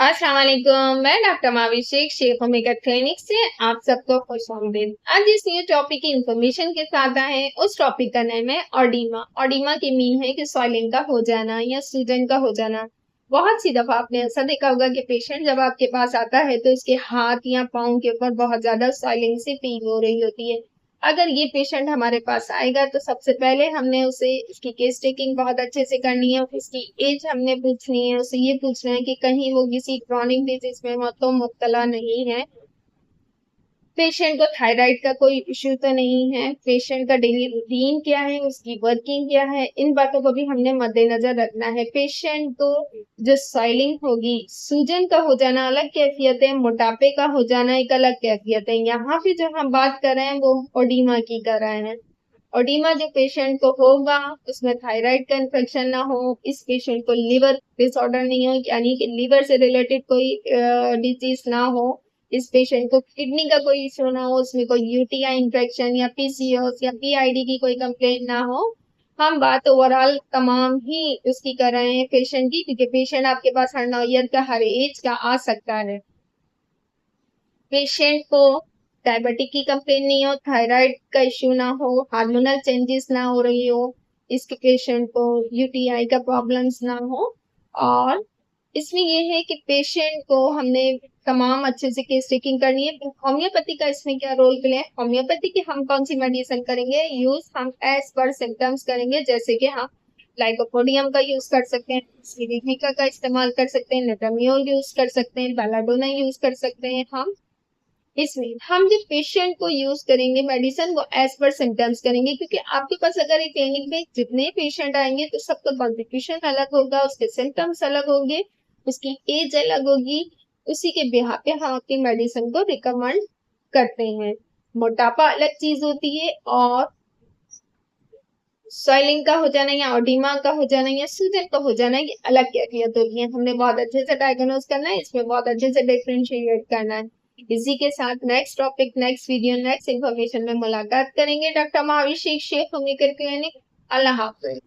अस्सलाम वालेकुम। मैं डॉक्टर माविशेख शेख ओमेगा क्लिनिक से आप सबको खुश आमदीद। आज जिस न्यू टॉपिक की इंफॉर्मेशन के साथ आए हैं उस टॉपिक का नाम है ऑडिमा। ऑडिमा की मीन है कि सॉइलिंग का हो जाना या सूजन का हो जाना। बहुत सी दफा आपने ऐसा देखा होगा कि पेशेंट जब आपके पास आता है तो उसके हाथ या पाँव के ऊपर बहुत ज्यादा सॉइलिंग से पेन हो रही होती है। अगर ये पेशेंट हमारे पास आएगा तो सबसे पहले हमने उसे इसकी केस टेकिंग बहुत अच्छे से करनी है, उसकी एज हमने पूछनी है, उसे ये पूछना है कि कहीं वो किसी क्रॉनिक डिजीज में तो मुब्तला नहीं है, पेशेंट को थायराइड का कोई इश्यू तो नहीं है, पेशेंट का डेली रूटीन क्या है, उसकी वर्किंग क्या है, इन बातों को भी हमने मद्देनजर रखना है। पेशेंट को जो सॉइलिंग होगी, सूजन का हो जाना अलग कैफियत है, मोटापे का हो जाना एक अलग कैफियत है। यहाँ पे जो हम बात कर रहे हैं वो ओडिमा की कर रहे हैं। ओडिमा जो पेशेंट को होगा उसमें थायराइड का इन्फेक्शन ना हो, इस पेशेंट को लिवर डिसऑर्डर नहीं हो, यानी कि लिवर से रिलेटेड कोई डिजीज ना हो, इस पेशेंट को किडनी का कोई इशू ना हो, उसमें कोई यूटीआई इन्फेक्शन या पीसीओएस या पीआईडी की कोई कंप्लेंट ना हो। हम बात ओवरऑल तमाम ही उसकी कर रहे हैं पेशेंट की, क्योंकि पेशेंट आपके पास हर नौयत का हर एज का आ सकता है। पेशेंट को डायबिटिक की कंप्लेन नहीं हो, थायराइड का इश्यू ना हो, हार्मोनल चेंजेस ना हो रही हो, इसके पेशेंट को यूटीआई का प्रॉब्लम्स ना हो। और इसमें ये है कि पेशेंट को हमने तमाम अच्छे से केस टेकिंग करनी है। होम्योपैथी का इसमें क्या रोल प्ले है? होम्योपैथी की हम कौन सी मेडिसिन करेंगे यूज, हम एज पर सिम्टम्स करेंगे, जैसे कि हम लाइकोपोडियम का यूज कर सकते हैं, सिलिका का इस्तेमाल कर सकते हैं, नेटामियोल यूज कर सकते हैं, बेलाडोना यूज कर सकते हैं। इसमें हम जो पेशेंट को यूज करेंगे मेडिसिन वो एज पर सिम्टम्स करेंगे, क्योंकि आपके पास अगर एक क्लिनिक में जितने पेशेंट आएंगे तो सबका कॉन्स्टिट्यूशन अलग होगा, उसके सिम्टम्स अलग होंगे, उसकी एज अलग होगी, उसी के बिहार पे हम अपनी मेडिसिन को रिकमेंड करते हैं। मोटापा अलग चीज होती है और स्वेलिंग का हो जाना या ओडिमा का हो जाना या सूजन का हो जाना ये अलग कैफियत होती है। हमने बहुत अच्छे से डायग्नोज करना है, इसमें बहुत अच्छे से डिफरेंशिएट करना है। इसी के साथ next topic, next video, next information में मुलाकात करेंगे। Doctor Mahavishekh Shaikh clinic. अल्लाह हाफिज।